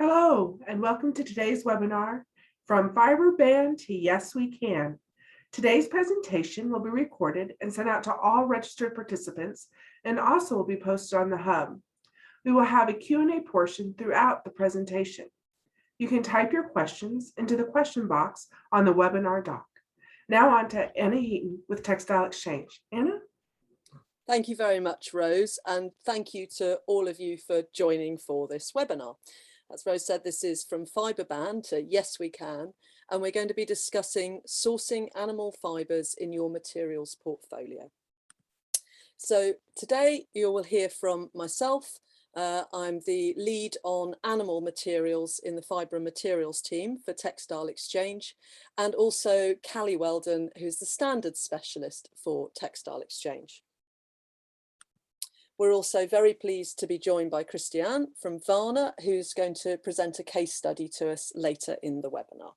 Hello, and welcome to today's webinar, From Fiber Band to Yes We Can. Today's presentation will be recorded and sent out to all registered participants and also will be posted on the Hub. We will have a Q&A portion throughout the presentation. You can type your questions into the question box on the webinar doc. Now on to Anna Heaton with Textile Exchange. Anna? Thank you very much, Rose, and thank you to all of you for joining for this webinar. As Rose said, this is From Fiber Band to Yes We Can, and we're going to be discussing sourcing animal fibres in your materials portfolio. So today you will hear from myself. I'm the lead on animal materials in the fibre and materials team for Textile Exchange, and also Callie Weldon, who's the standards specialist for Textile Exchange. We're also very pleased to be joined by Christiane from Varna, who's going to present a case study to us later in the webinar.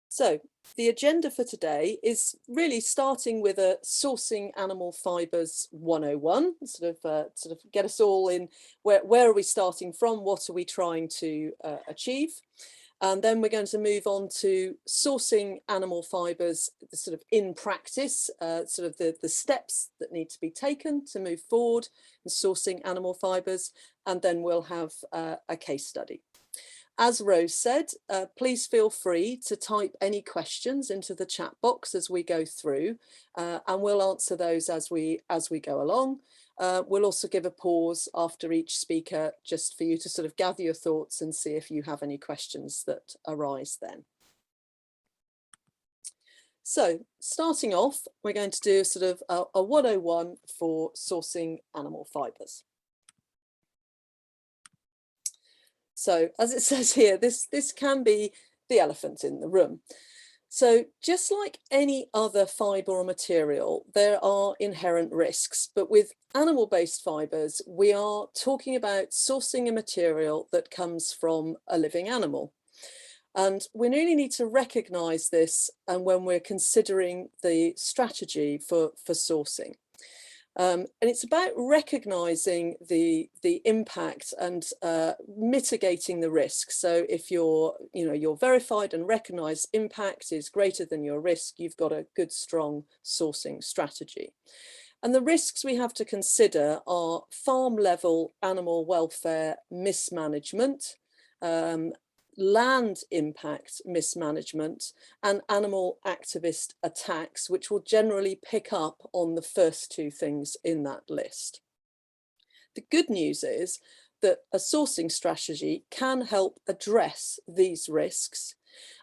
So the agenda for today is really starting with a sourcing animal fibres 101, sort of get us all in where are we starting from, what are we trying to achieve. And then we're going to move on to sourcing animal fibres, sort of in practice, sort of the steps that need to be taken to move forward in sourcing animal fibres. And then we'll have a case study. As Rose said, please feel free to type any questions into the chat box as we go through, and we'll answer those as we go along. We'll also give a pause after each speaker just for you to sort of gather your thoughts and see if you have any questions that arise then. So starting off, we're going to do sort of a 101 for sourcing animal fibres. So as it says here, this can be the elephant in the room. So just like any other fibre or material, there are inherent risks, but with animal-based fibres, we are talking about sourcing a material that comes from a living animal. And we really need to recognise this and when we're considering the strategy for sourcing. And it's about recognising the impact and mitigating the risk. So if your verified and recognised impact is greater than your risk, you've got a good, strong sourcing strategy. And the risks we have to consider are farm level animal welfare mismanagement, land impact mismanagement, and animal activist attacks, which will generally pick up on the first two things in that list. The good news is that a sourcing strategy can help address these risks,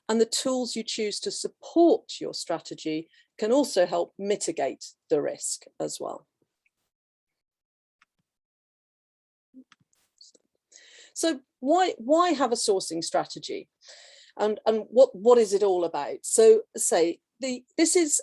and the tools you choose to support your strategy can also help mitigate the risk as well. So why have a sourcing strategy, and what is it all about? So this is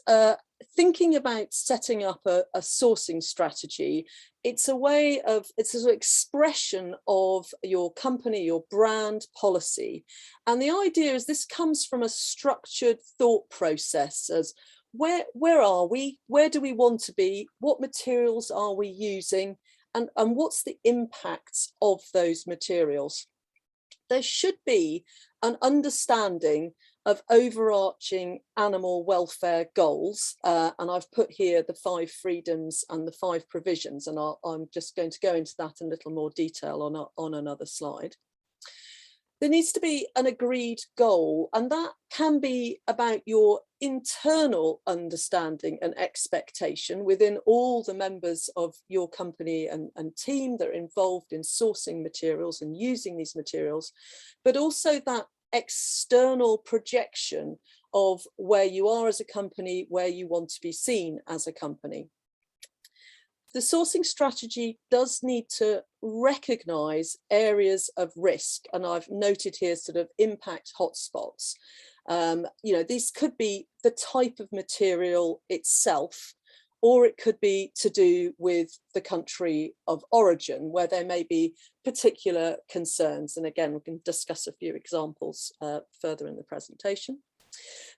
thinking about setting up a sourcing strategy. It's a way of, it's an expression of your company, your brand policy, and the idea is this comes from a structured thought process as where are we, where do we want to be, what materials are we using, and what's the impacts of those materials. There should be an understanding of overarching animal welfare goals, and I've put here the 5 freedoms and the 5 provisions, and I'm just going to go into that in a little more detail on another slide. There needs to be an agreed goal, and that can be about your internal understanding and expectation within all the members of your company and team that are involved in sourcing materials and using these materials, but also that external projection of where you are as a company, where you want to be seen as a company. The sourcing strategy does need to recognise areas of risk, and I've noted here sort of impact hotspots. These could be the type of material itself, or it could be to do with the country of origin, where there may be particular concerns. And again, we can discuss a few examples further in the presentation.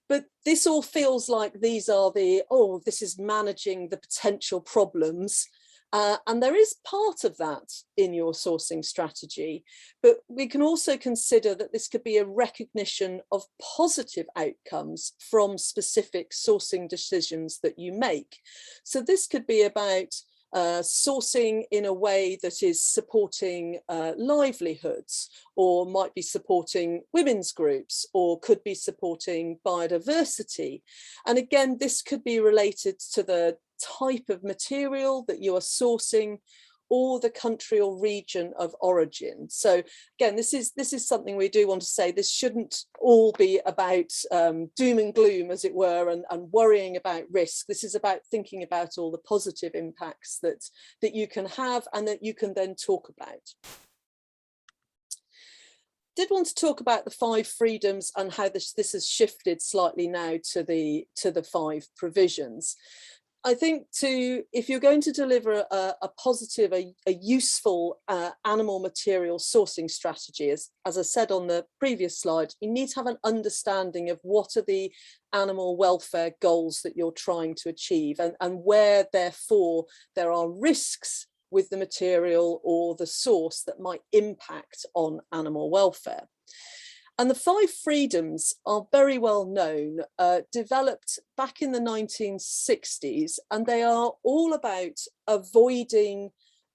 But this all feels like these are this is managing the potential problems. And there is part of that in your sourcing strategy, but we can also consider that this could be a recognition of positive outcomes from specific sourcing decisions that you make. So this could be about sourcing in a way that is supporting livelihoods, or might be supporting women's groups, or could be supporting biodiversity. And again, this could be related to the type of material that you are sourcing, or the country or region of origin. So again, this is something we do want to say. This shouldn't all be about doom and gloom, as it were, and worrying about risk. This is about thinking about all the positive impacts that you can have and that you can then talk about. Did want to talk about the 5 freedoms and how this has shifted slightly now to the 5 provisions. I think if you're going to deliver a positive, a useful animal material sourcing strategy, as I said on the previous slide, you need to have an understanding of what are the animal welfare goals that you're trying to achieve, and where therefore there are risks with the material or the source that might impact on animal welfare. And the 5 freedoms are very well known, developed back in the 1960s, and they are all about avoiding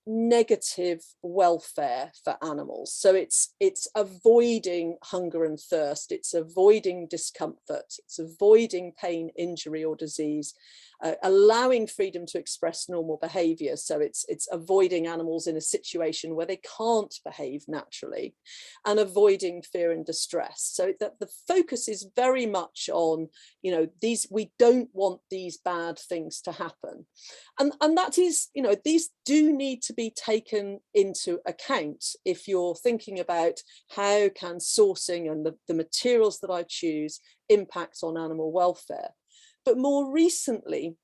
negative welfare for animals. So it's avoiding hunger and thirst, it's avoiding discomfort, it's avoiding pain, injury or disease, allowing freedom to express normal behavior. So it's avoiding animals in a situation where they can't behave naturally, and avoiding fear and distress. So that the focus is very much on, we don't want these bad things to happen. And that is, these do need to be taken into account if you're thinking about how can sourcing and the materials that I choose impact on animal welfare. But more recently,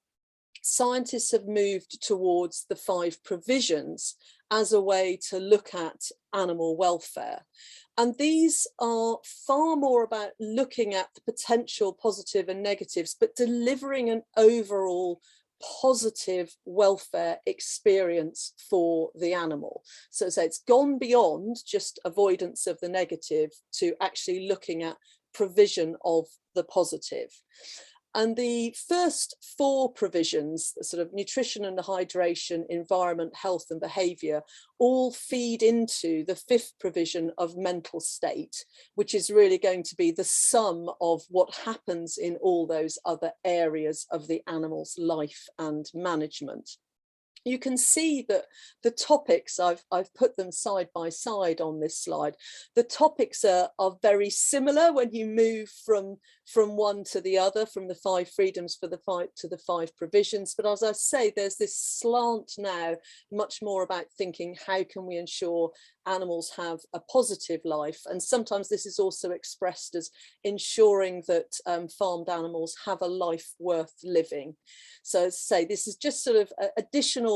scientists have moved towards the 5 provisions as a way to look at animal welfare. And these are far more about looking at the potential positive and negatives, but delivering an overall positive welfare experience for the animal. So it's gone beyond just avoidance of the negative to actually looking at provision of the positive. And the first 4 provisions, sort of nutrition and hydration, environment, health and behaviour, all feed into the 5th provision of mental state, which is really going to be the sum of what happens in all those other areas of the animal's life and management. You can see that the topics, I've put them side by side on this slide. The topics are very similar when you move from one to the other, from the 5 freedoms to the 5 provisions. But as I say, there's this slant now, much more about thinking, how can we ensure animals have a positive life? And sometimes this is also expressed as ensuring that farmed animals have a life worth living. So as I say, this is just sort of additional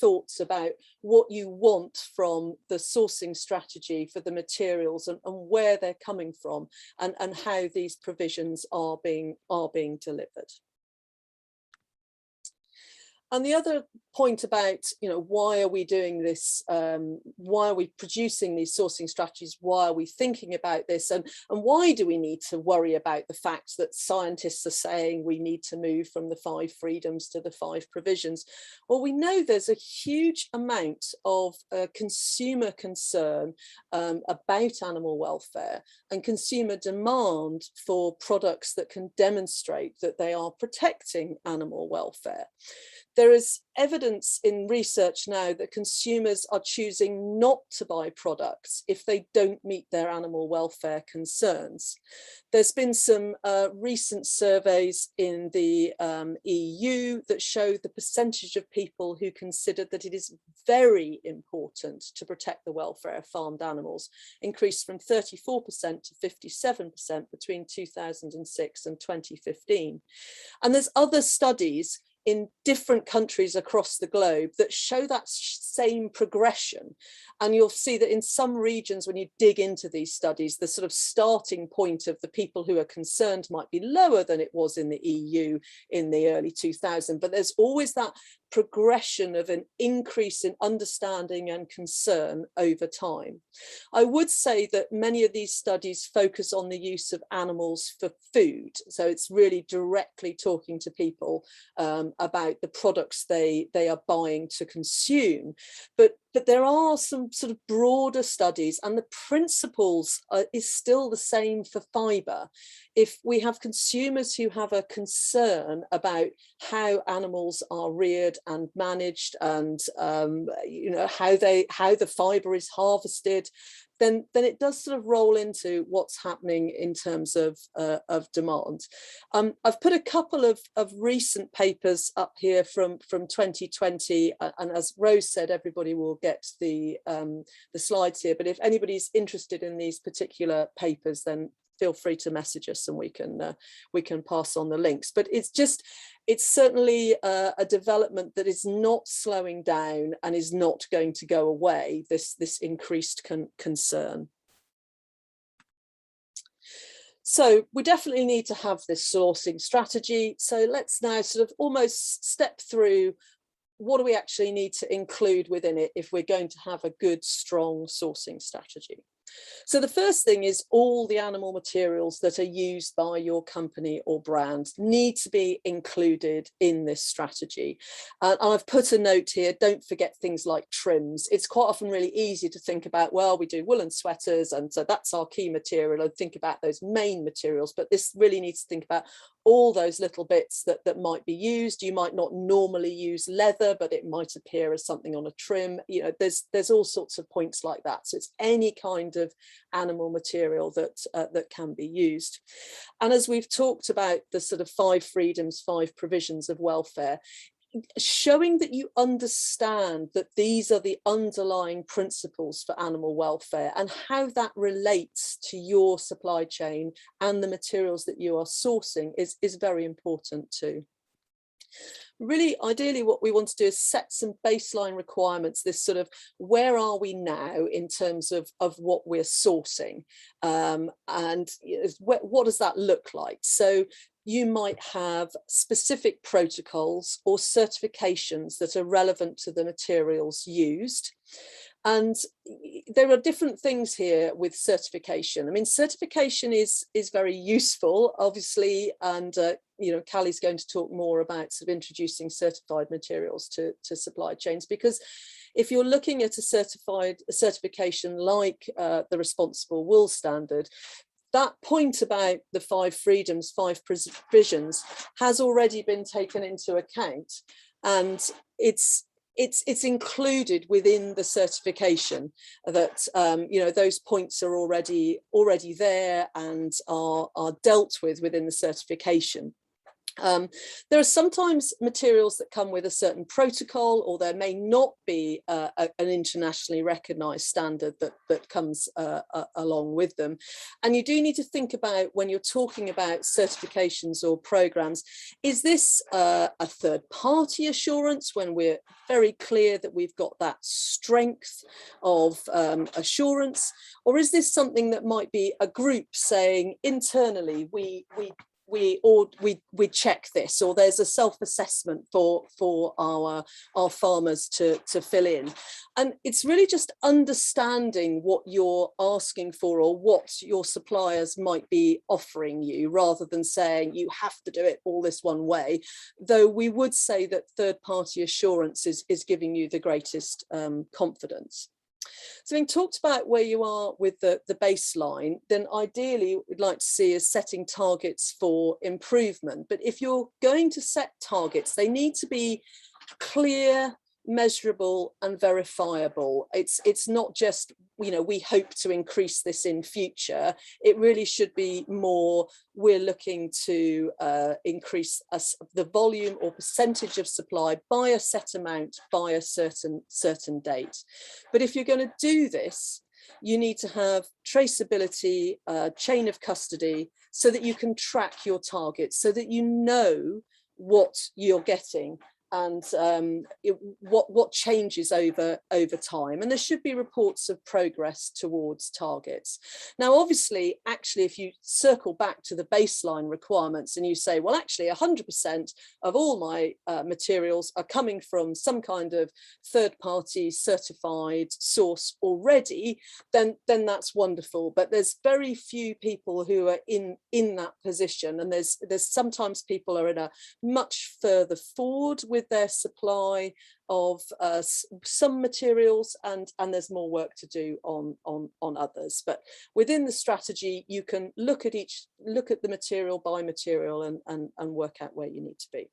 thoughts about what you want from the sourcing strategy for the materials, and where they're coming from, and how these provisions are being delivered. And the other point about, why are we doing this? Why are we producing these sourcing strategies? Why are we thinking about this? And why do we need to worry about the fact that scientists are saying we need to move from the 5 freedoms to the 5 provisions? Well, we know there's a huge amount of consumer concern about animal welfare, and consumer demand for products that can demonstrate that they are protecting animal welfare. There is evidence in research now that consumers are choosing not to buy products if they don't meet their animal welfare concerns. There's been some recent surveys in the EU that show the percentage of people who consider that it is very important to protect the welfare of farmed animals increased from 34% to 57% between 2006 and 2015. And there's other studies in different countries across the globe that show that same progression. And you'll see that in some regions, when you dig into these studies, the sort of starting point of the people who are concerned might be lower than it was in the EU in the early 2000s, but there's always that progression of an increase in understanding and concern over time. I would say that many of these studies focus on the use of animals for food. So it's really directly talking to people about the products they are buying to consume. But there are some sort of broader studies, and the principles is still the same for fibre. If we have consumers who have a concern about how animals are reared and managed, and you know, how the fibre is harvested, then it does sort of roll into what's happening in terms of demand. I've put a couple of recent papers up here from 2020, and as Rose said, everybody will get the slides here. But if anybody's interested in these particular papers, then feel free to message us and we can pass on the links. But it's certainly a development that is not slowing down and is not going to go away, this increased concern. So we definitely need to have this sourcing strategy. So let's now sort of almost step through, what do we actually need to include within it if we're going to have a good, strong sourcing strategy? So the first thing is all the animal materials that are used by your company or brand need to be included in this strategy. And I've put a note here, don't forget things like trims. It's quite often really easy to think about, well, we do woolen sweaters, and so that's our key material, and think about those main materials. But this really needs to think about all those little bits that might be used. You might not normally use leather, but it might appear as something on a trim. You know, there's all sorts of points like that. So it's any kind of animal material that can be used. And as we've talked about the sort of 5 freedoms, 5 provisions of welfare, showing that you understand that these are the underlying principles for animal welfare and how that relates to your supply chain and the materials that you are sourcing is very important too. Really, ideally, what we want to do is set some baseline requirements, this sort of where are we now in terms of what we're sourcing, and what does that look like? So you might have specific protocols or certifications that are relevant to the materials used. And there are different things here with certification. I mean, certification is very useful, obviously, and you know, Callie's going to talk more about sort of introducing certified materials to supply chains, because if you're looking at a certification like the Responsible Wool Standard, that point about the 5 freedoms, 5 provisions has already been taken into account, and it's included within the certification that you know, those points are already there and are dealt with within the certification. There are sometimes materials that come with a certain protocol, or there may not be an internationally recognised standard that comes along with them. And you do need to think about, when you're talking about certifications or programmes, is this a third-party assurance when we're very clear that we've got that strength of assurance, or is this something that might be a group saying internally we check this, or there's a self-assessment for our farmers to fill in? And it's really just understanding what you're asking for or what your suppliers might be offering you, rather than saying you have to do it all this one way, though we would say that third-party assurance is giving you the greatest confidence. So having talked about where you are with the baseline, then ideally what we'd like to see is setting targets for improvement. But if you're going to set targets, they need to be clear, measurable and verifiable. It's not just, you know, we hope to increase this in future. It really should be more, we're looking to increase the volume or percentage of supply by a set amount by a certain date. But if you're going to do this, you need to have traceability, chain of custody, so that you can track your targets, so that you know what you're getting what changes over time, and there should be reports of progress towards targets. Now obviously, actually, if you circle back to the baseline requirements and you say, well, actually 100% of all my materials are coming from some kind of third-party certified source already, then that's wonderful. But there's very few people who are in that position, and there's sometimes people are in a much further forward with their supply of some materials, and there's more work to do on others. But within the strategy, you can look at the material by material and work out where you need to be.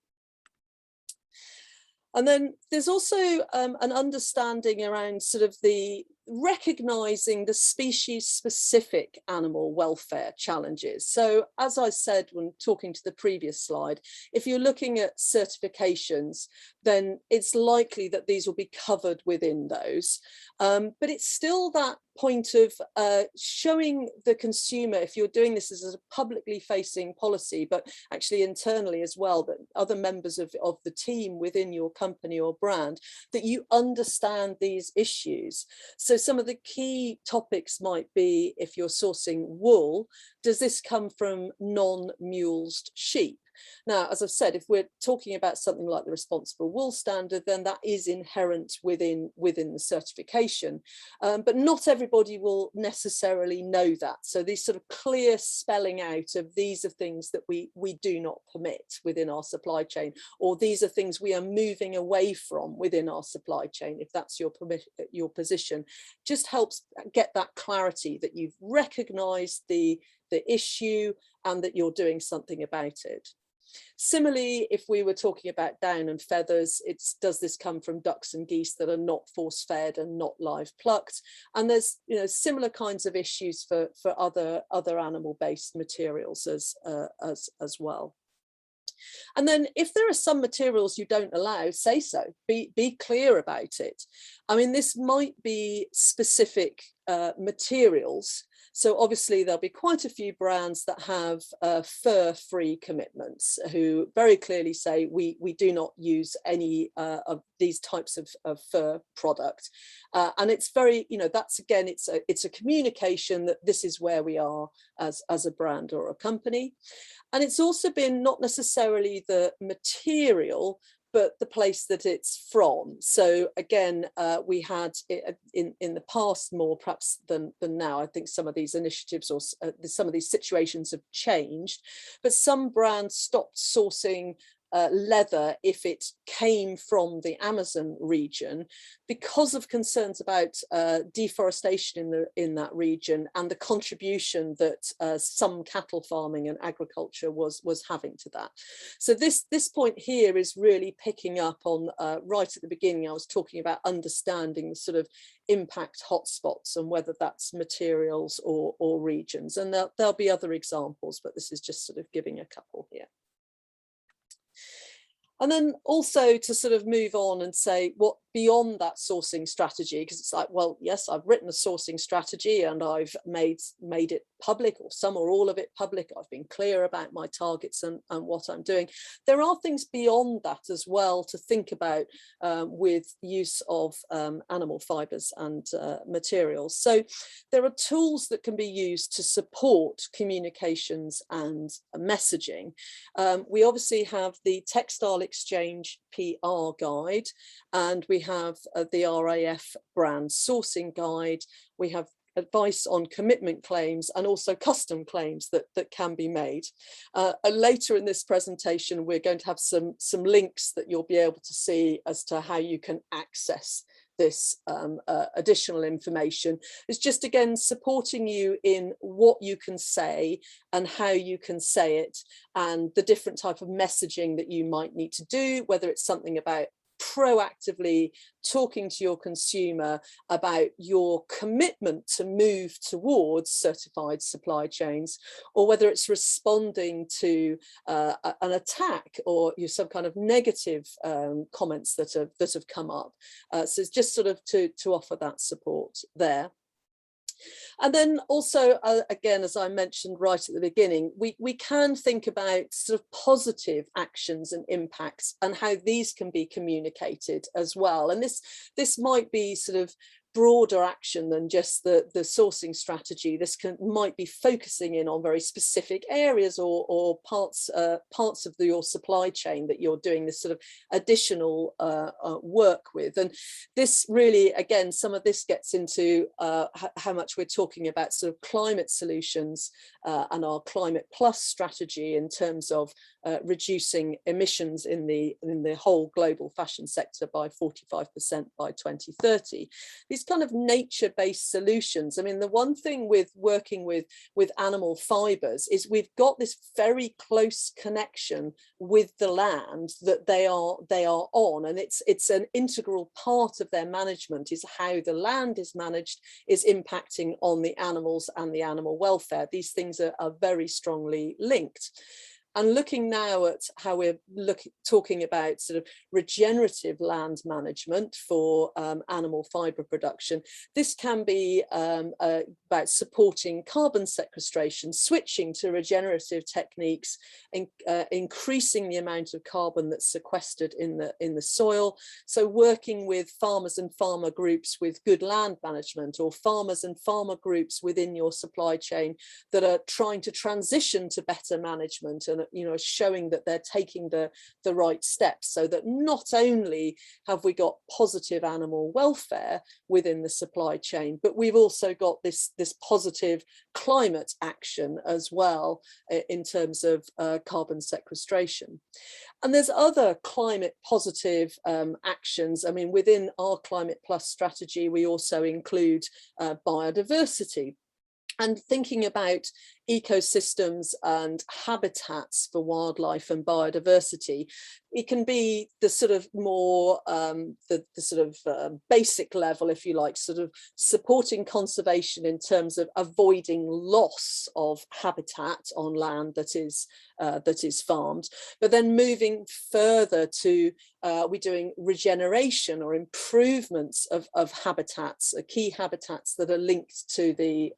And then there's also an understanding around sort of the recognizing the species specific animal welfare challenges. So as I said when talking to the previous slide, if you're looking at certifications, then it's likely that these will be covered within those. But it's still that point of showing the consumer, if you're doing this as a publicly facing policy, but actually internally as well, that other members of the team within your company or brand, that you understand these issues. So some of the key topics might be, if you're sourcing wool, does this come from non-mulesed sheep? Now, as I've said, if we're talking about something like the responsible wool standard, then that is inherent within the certification. But not everybody will necessarily know that. So these sort of clear spelling out of these are things that we do not permit within our supply chain, or these are things we are moving away from within our supply chain, if that's your position, just helps get that clarity that you've recognized the issue and that you're doing something about it. Similarly, if we were talking about down and feathers, does this come from ducks and geese that are not force-fed and not live plucked? And there's similar kinds of issues for other animal-based materials as well. And then if there are some materials you don't allow, say so, be clear about it. I mean, this might be specific materials. So obviously there'll be quite a few brands that have fur-free commitments who very clearly say we do not use any of these types of fur product. And it's very, that's again, it's a communication that this is where we are as a brand or a company. And it's also been not necessarily the material, but the place that it's from. So again, we had in the past more perhaps than now. I think some of these initiatives or some of these situations have changed, but some brands stopped sourcing leather if it came from the Amazon region because of concerns about deforestation in that region and the contribution that some cattle farming and agriculture was having to that. So this point here is really picking up on right at the beginning. I was talking about understanding the sort of impact hotspots and whether that's materials or regions, and there'll be other examples, but this is just sort of giving a couple here. And then also to sort of move on and say what beyond that sourcing strategy, because it's like, well, yes, I've written a sourcing strategy and I've made it public, or some or all of it public. I've been clear about my targets and what I'm doing. There are things beyond that as well to think about with use of animal fibers and materials. So there are tools that can be used to support communications and messaging. We obviously have the Textile Exchange PR guide, and we have the RAF brand sourcing guide. We have advice on commitment claims and also custom claims that can be made. Later in this presentation, we're going to have some links that you'll be able to see as to how you can access this additional information. It's just, again, supporting you in what you can say and how you can say it, and the different type of messaging that you might need to do, whether it's something about proactively talking to your consumer about your commitment to move towards certified supply chains, or whether it's responding to an attack or some kind of negative comments that have come up. So it's just sort of to offer that support there. And then also, again, as I mentioned right at the beginning, we can think about sort of positive actions and impacts and how these can be communicated as well. And this might be sort of broader action than just the sourcing strategy. This might be focusing in on very specific areas or parts of your supply chain that you're doing this sort of additional work with. And this really, again, some of this gets into how much we're talking about sort of climate solutions and our Climate Plus strategy in terms of reducing emissions in the whole global fashion sector by 45% by 2030. These kind of nature-based solutions. I mean, the one thing with working with animal fibers is we've got this very close connection with the land that they are on, and it's an integral part of their management is how the land is managed is impacting on the animals and the animal welfare. These things are very strongly linked. And looking now at how we're talking about sort of regenerative land management for animal fibre production, this can be about supporting carbon sequestration, switching to regenerative techniques, increasing the amount of carbon that's sequestered in the soil. So working with farmers and farmer groups with good land management, or farmers and farmer groups within your supply chain that are trying to transition to better management and showing that they're taking the right steps, so that not only have we got positive animal welfare within the supply chain, but we've also got this positive climate action as well in terms of carbon sequestration. And there's other climate positive actions. I mean, within our Climate Plus strategy, we also include biodiversity. And thinking about ecosystems and habitats for wildlife and biodiversity, it can be the sort of more the sort of basic level, if you like, sort of supporting conservation in terms of avoiding loss of habitat on land that is farmed, but then moving further to we're doing regeneration or improvements of habitats, key habitats that are linked to the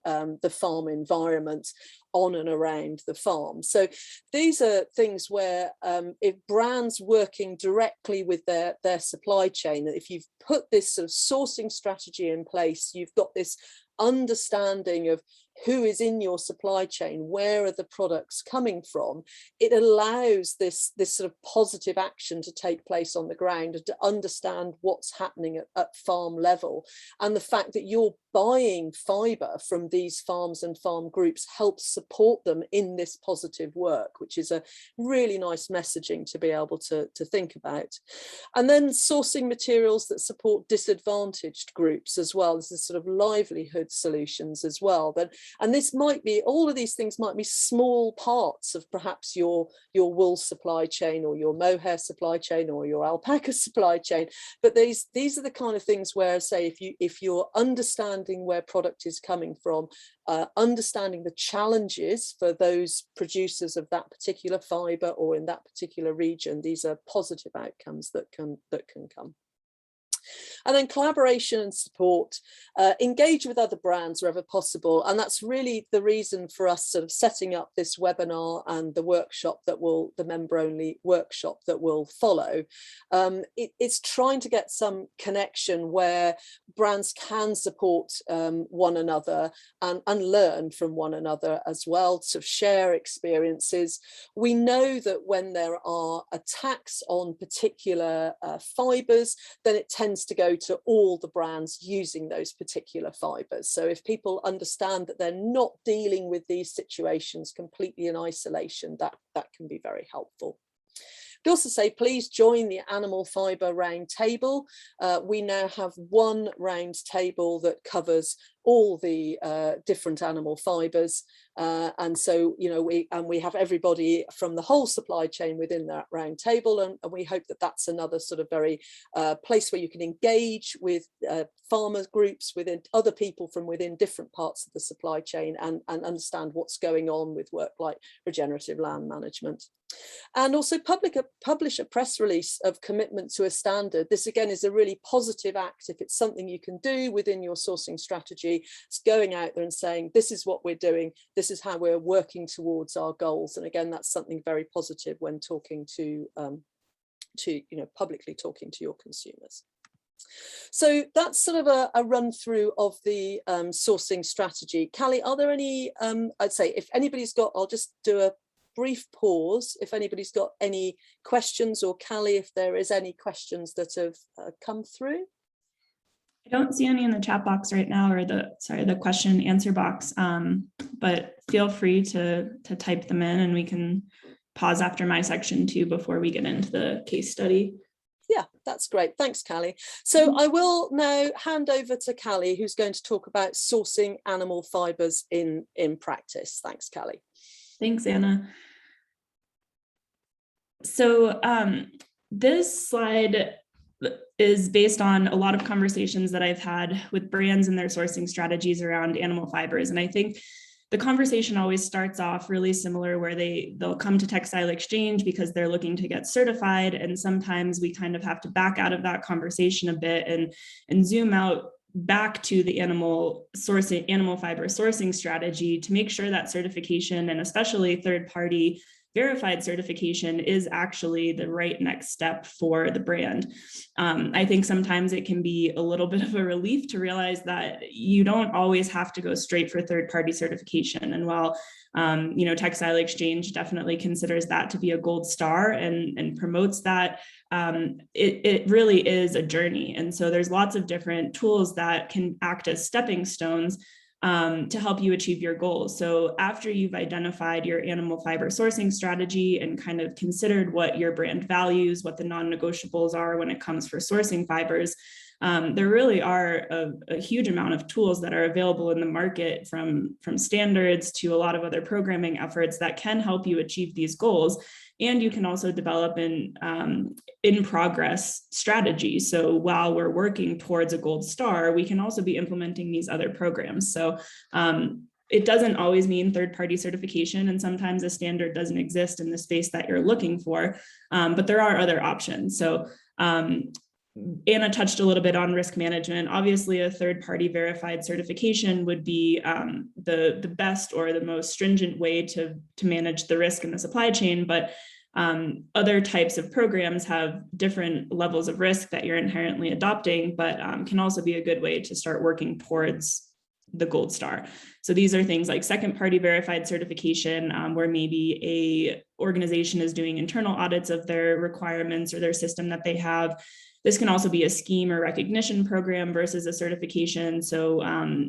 farm environment on and around the farm. So these are things where if brands working directly with their supply chain, if you've put this sort of sourcing strategy in place, you've got this understanding of who is in your supply chain, where are the products coming from, it allows this sort of positive action to take place on the ground and to understand what's happening at farm level. And the fact that you're buying fibre from these farms and farm groups helps support them in this positive work, which is a really nice messaging to be able to think about. And then sourcing materials that support disadvantaged groups as well. This is sort of livelihood solutions as well. And this might be, all of these things might be small parts of perhaps your wool supply chain or your mohair supply chain or your alpaca supply chain. But these are the kind of things where, say, if you're understanding where product is coming from, understanding the challenges for those producers of that particular fibre or in that particular region, these are positive outcomes that can come. And then collaboration and support, engage with other brands wherever possible. And that's really the reason for us sort of setting up this webinar and the workshop that will, the member-only workshop that will follow. It's trying to get some connection where brands can support one another and learn from one another as well, to share experiences. We know that when there are attacks on particular fibres, then it tends to go to all the brands using those particular fibres. So if people understand that they're not dealing with these situations completely in isolation, that can be very helpful. I'd also say, please join the Animal Fibre Round Table. We now have one round table that covers all the different animal fibres. And so, we have everybody from the whole supply chain within that round table. And we hope that that's another sort of very place where you can engage with farmers groups, within other people from within different parts of the supply chain, and understand what's going on with work like regenerative land management. And also publish a press release of commitment to a standard, this again is a really positive act. If it's something you can do within your sourcing strategy, it's going out there and saying, this is what we're doing, this is how we're working towards our goals. And again, that's something very positive when talking to publicly talking to your consumers. So that's sort of a run through of the sourcing strategy. Callie, are there any, I'd say if anybody's got, I'll just do a brief pause. If anybody's got any questions, or Callie, if there is any questions that have come through. I don't see any in the chat box right now, or the question and answer box, but feel free to type them in, and we can pause after my section too before we get into the case study. Yeah, that's great. Thanks, Callie. So I will now hand over to Callie, who's going to talk about sourcing animal fibers in practice. Thanks, Callie. Thanks, Anna. So this slide is based on a lot of conversations that I've had with brands and their sourcing strategies around animal fibers. And I think the conversation always starts off really similar, where they'll come to Textile Exchange because they're looking to get certified. And sometimes we kind of have to back out of that conversation a bit and zoom out back to the animal fiber sourcing strategy to make sure that certification, and especially third-party verified certification, is actually the right next step for the brand. I think sometimes it can be a little bit of a relief to realize that you don't always have to go straight for third-party certification. And while Textile Exchange definitely considers that to be a gold star and promotes that, it really is a journey. And so there's lots of different tools that can act as stepping stones to help you achieve your goals. So after you've identified your animal fiber sourcing strategy and kind of considered what your brand values, what the non-negotiables are when it comes for sourcing fibers, there really are a huge amount of tools that are available in the market, from standards to a lot of other programming efforts that can help you achieve these goals. And you can also develop an in-progress strategy. So while we're working towards a gold star, we can also be implementing these other programs. So it doesn't always mean third-party certification, and sometimes a standard doesn't exist in the space that you're looking for, but there are other options. So Anna touched a little bit on risk management. Obviously, a third-party verified certification would be the best or the most stringent way to manage the risk in the supply chain, but other types of programs have different levels of risk that you're inherently adopting, but can also be a good way to start working towards the gold star. So these are things like second-party verified certification, where maybe a organization is doing internal audits of their requirements or their system that they have. This can also be a scheme or recognition program versus a certification. So,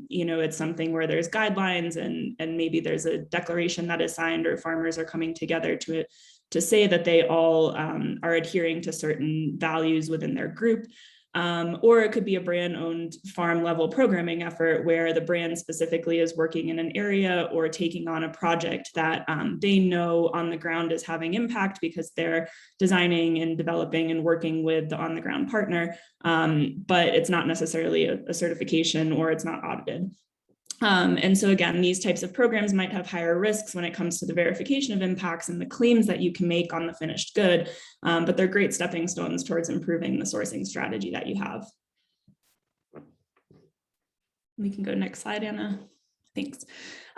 it's something where there's guidelines and maybe there's a declaration that is signed, or farmers are coming together to say that they all are adhering to certain values within their group. Or it could be a brand-owned farm-level programming effort where the brand specifically is working in an area or taking on a project that they know on the ground is having impact because they're designing and developing and working with the on-the-ground partner, but it's not necessarily a certification, or it's not audited. And so again, these types of programs might have higher risks when it comes to the verification of impacts and the claims that you can make on the finished good, but they're great stepping stones towards improving the sourcing strategy that you have. We can go next slide, Anna. Thanks.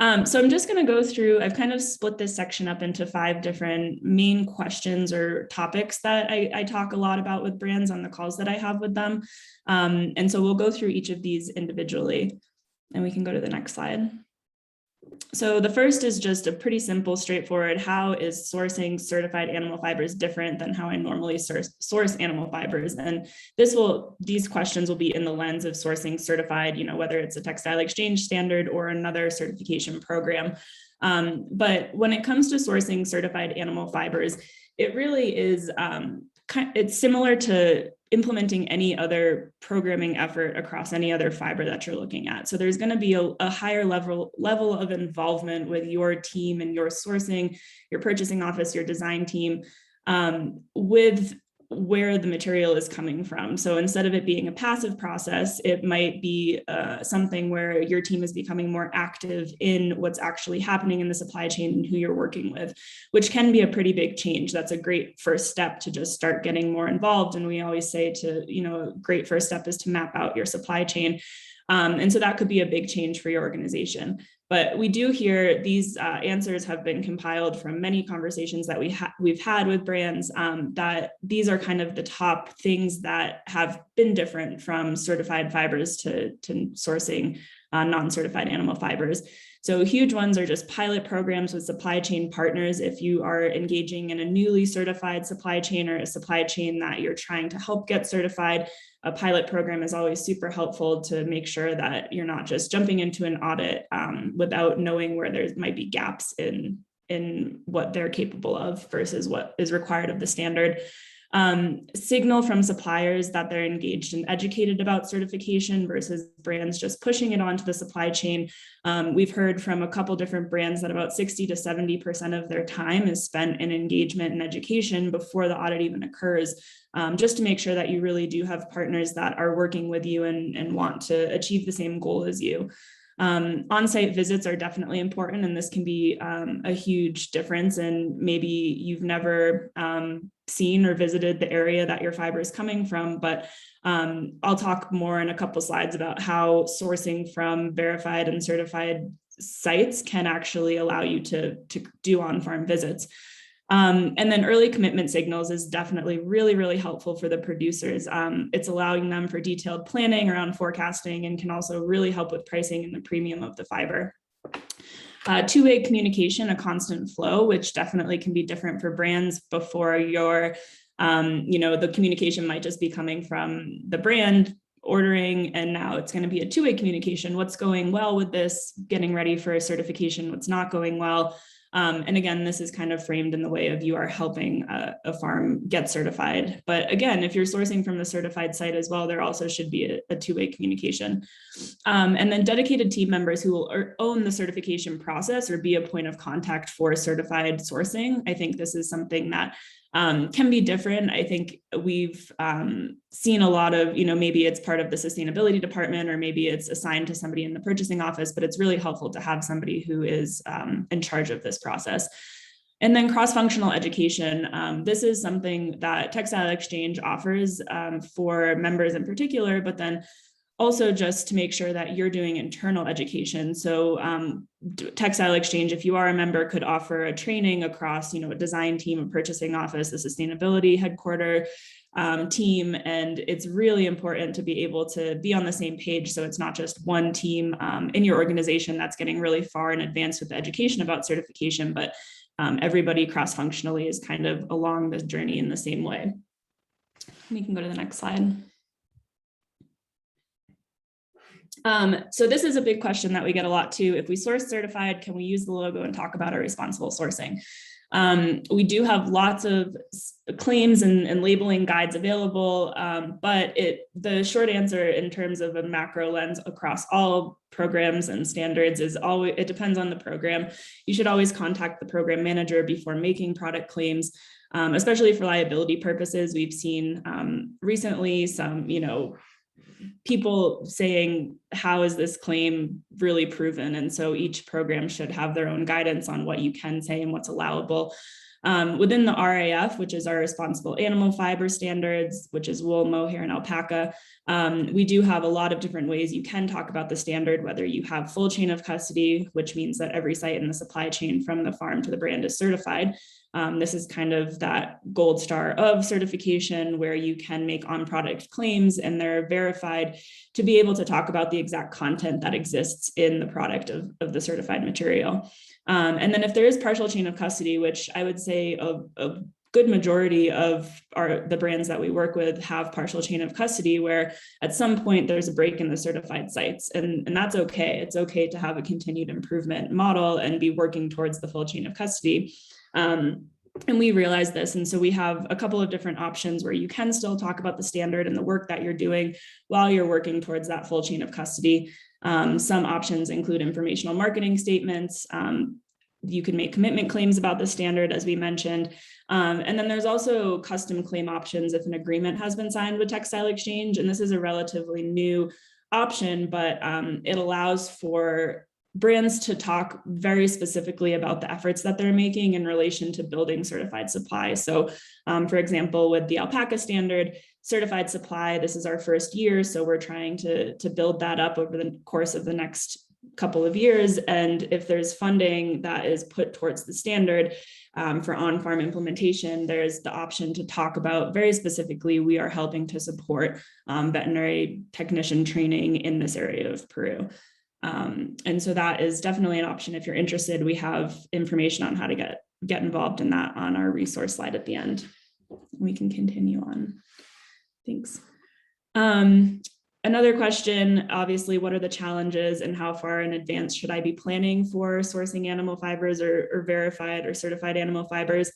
So I'm just going to go through, I've kind of split this section up into 5 different main questions or topics that I talk a lot about with brands on the calls that I have with them. And so we'll go through each of these individually. And we can go to the next slide. So the first is just a pretty simple, straightforward, how is sourcing certified animal fibers different than how I normally source animal fibers? And these questions will be in the lens of sourcing certified, whether it's a Textile Exchange standard or another certification program. But when it comes to sourcing certified animal fibers, it really is, it's similar to implementing any other programming effort across any other fiber that you're looking at. So there's going to be a higher level of involvement with your team and your sourcing, your purchasing office, your design team, with where the material is coming from. So instead of it being a passive process, it might be something where your team is becoming more active in what's actually happening in the supply chain and who you're working with, which can be a pretty big change. That's a great first step to just start getting more involved. And we always say to, a great first step is to map out your supply chain. And so that could be a big change for your organization. But we do hear these answers have been compiled from many conversations that we've had with brands, that these are kind of the top things that have been different from certified fibers to sourcing non-certified animal fibers. So huge ones are just pilot programs with supply chain partners. If you are engaging in a newly certified supply chain or a supply chain that you're trying to help get certified, a pilot program is always super helpful to make sure that you're not just jumping into an audit without knowing where there might be gaps in what they're capable of versus what is required of the standard. Signal from suppliers that they're engaged and educated about certification versus brands just pushing it onto the supply chain. We've heard from a couple different brands that about 60 to 70% of their time is spent in engagement and education before the audit even occurs, just to make sure that you really do have partners that are working with you and want to achieve the same goal as you. On-site visits are definitely important, and this can be a huge difference. And maybe you've never seen or visited the area that your fiber is coming from, but I'll talk more in a couple slides about how sourcing from verified and certified sites can actually allow you to do on-farm visits. And then early commitment signals is definitely really, really helpful for the producers. It's allowing them for detailed planning around forecasting and can also really help with pricing and the premium of the fiber. Two-way communication, a constant flow, which definitely can be different for brands. Before your, the communication might just be coming from the brand ordering, and now it's going to be a two-way communication. What's going well with this, getting ready for a certification, what's not going well. And again, this is kind of framed in the way of you are helping a farm get certified. But again, if you're sourcing from a certified site as well, there also should be a two-way communication. And then dedicated team members who will own the certification process or be a point of contact for certified sourcing. I think this is something that can be different. I think we've seen a lot of, maybe it's part of the sustainability department, or maybe it's assigned to somebody in the purchasing office, but it's really helpful to have somebody who is in charge of this process. And then cross-functional education. This is something that Textile Exchange offers for members in particular, but then also just to make sure that you're doing internal education. So Textile Exchange, if you are a member, could offer a training across, a design team, a purchasing office, a sustainability headquarter team. And it's really important to be able to be on the same page. So it's not just one team in your organization that's getting really far in advance with the education about certification, but everybody cross-functionally is kind of along the journey in the same way. We can go to the next slide. So this is a big question that we get a lot too. If we source certified, can we use the logo and talk about our responsible sourcing? We do have lots of claims and labeling guides available, but the short answer in terms of a macro lens across all programs and standards is always, it depends on the program. You should always contact the program manager before making product claims, especially for liability purposes. We've seen recently some, people saying, how is this claim really proven? And so each program should have their own guidance on what you can say and what's allowable. Within the RAF, which is our responsible animal fiber standards, which is wool, mohair, and alpaca, we do have a lot of different ways you can talk about the standard, whether you have full chain of custody, which means that every site in the supply chain from the farm to the brand is certified. This is kind of that gold star of certification where you can make on-product claims and they're verified to be able to talk about the exact content that exists in the product of the certified material. And then if there is partial chain of custody, which I would say a good majority of the brands that we work with have partial chain of custody, where at some point there's a break in the certified sites, and that's okay. It's okay to have a continued improvement model and be working towards the full chain of custody. And we realize this. And so we have a couple of different options where you can still talk about the standard and the work that you're doing while you're working towards that full chain of custody. Some options include informational marketing statements. you can make commitment claims about the standard, as we mentioned. And then there's also custom claim options if an agreement has been signed with Textile Exchange. And this is a relatively new option, but it allows for brands to talk very specifically about the efforts that they're making in relation to building certified supply. So for example, with the alpaca standard, certified supply, this is our first year. So we're trying to build that up over the course of the next couple of years. And if there's funding that is put towards the standard for on-farm implementation, there's the option to talk about very specifically, we are helping to support veterinary technician training in this area of Peru. And so that is definitely an option if you're interested. We have information on how to get involved in that on our resource slide at the end. We can continue on. Thanks. Another question, obviously, what are the challenges and how far in advance should I be planning for sourcing animal fibers or verified or certified animal fibers?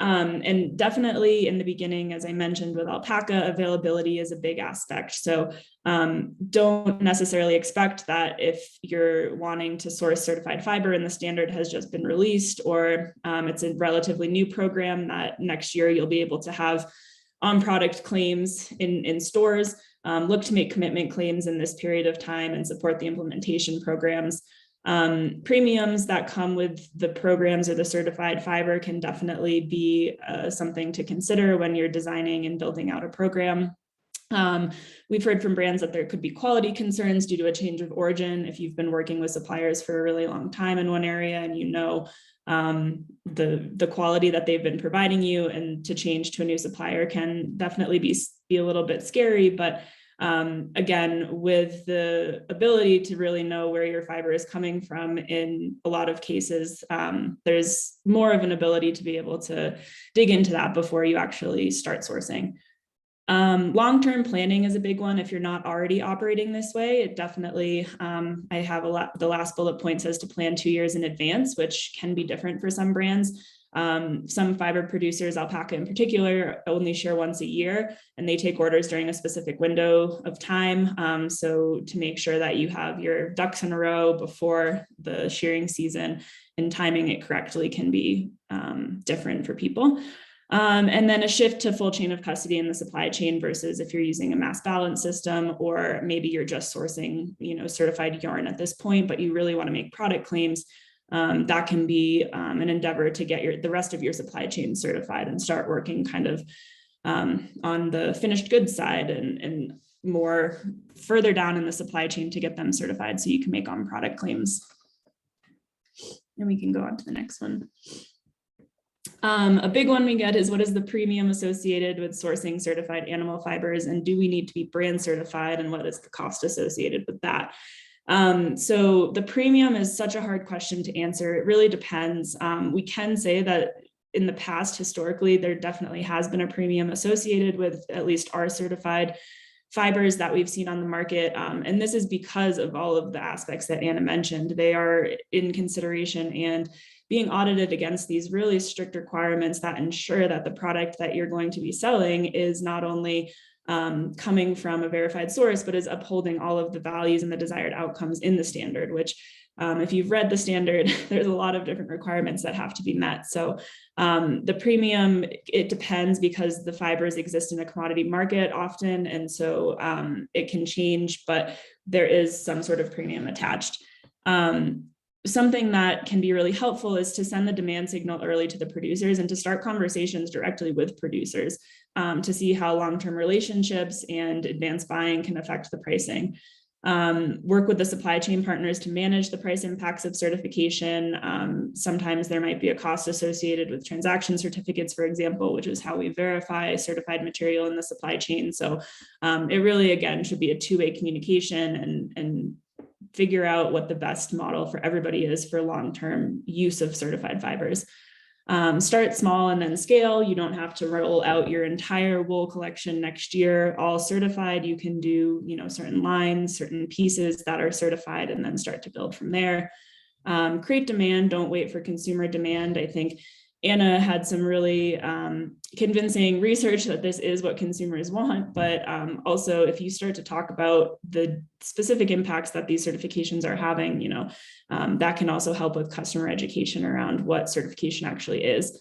And definitely in the beginning, as I mentioned with alpaca, availability is a big aspect. So don't necessarily expect that if you're wanting to source certified fiber and the standard has just been released, or it's a relatively new program, that next year you'll be able to have on-product claims in stores. Look to make commitment claims in this period of time and support the implementation programs. Premiums that come with the programs or the certified fiber can definitely be something to consider when you're designing and building out a program. We've heard from brands that there could be quality concerns due to a change of origin. If you've been working with suppliers for a really long time in one area and you know the quality that they've been providing you, and to change to a new supplier can definitely be a little bit scary. But again, with the ability to really know where your fiber is coming from in a lot of cases, there's more of an ability to be able to dig into that before you actually start sourcing. Long-term planning is a big one. If you're not already operating this way, it definitely, I have the last bullet point says to plan 2 years in advance, which can be different for some brands. Some fiber producers, alpaca in particular, only share once a year, and they take orders during a specific window of time. So to make sure that you have your ducks in a row before the shearing season and timing it correctly can be different for people. And then a shift to full chain of custody in the supply chain versus if you're using a mass balance system, or maybe you're just sourcing, certified yarn at this point, but you really want to make product claims. That can be an endeavor to get the rest of your supply chain certified and start working kind of on the finished goods side and more further down in the supply chain to get them certified so you can make on product claims. And we can go on to the next one. A big one we get is, what is the premium associated with sourcing certified animal fibers, and do we need to be brand certified, and what is the cost associated with that? So the premium is such a hard question to answer. It really depends. We can say that in the past, historically, there definitely has been a premium associated with at least our certified fibers that we've seen on the market. And this is because of all of the aspects that Anna mentioned. They are in consideration and being audited against these really strict requirements that ensure that the product that you're going to be selling is not only coming from a verified source, but is upholding all of the values and the desired outcomes in the standard, which if you've read the standard, there's a lot of different requirements that have to be met. So the premium, it depends because the fibers exist in a commodity market often. And so it can change, but there is some sort of premium attached. Something that can be really helpful is to send the demand signal early to the producers and to start conversations directly with producers to see how long-term relationships and advanced buying can affect the pricing. Work with the supply chain partners to manage the price impacts of certification. Sometimes there might be a cost associated with transaction certificates, for example, which is how we verify certified material in the supply chain. So it really, again, should be a two-way communication and figure out what the best model for everybody is for long-term use of certified fibers. Start small and then scale. You don't have to roll out your entire wool collection next year, all certified. You can do, certain lines, certain pieces that are certified, and then start to build from there. Create demand. Don't wait for consumer demand. I think Anna had some really convincing research that this is what consumers want, but also if you start to talk about the specific impacts that these certifications are having, that can also help with customer education around what certification actually is.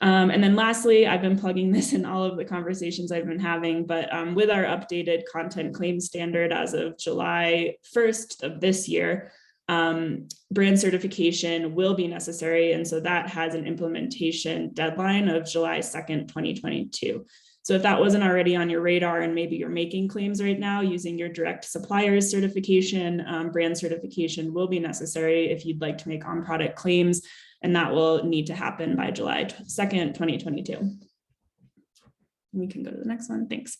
And then lastly, I've been plugging this in all of the conversations I've been having, but with our updated content claims standard as of July 1st of this year, brand certification will be necessary. And so that has an implementation deadline of July 2nd, 2022. So if that wasn't already on your radar and maybe you're making claims right now using your direct suppliers certification, brand certification will be necessary if you'd like to make on-product claims, and that will need to happen by July 2nd, 2022. We can go to the next one, thanks.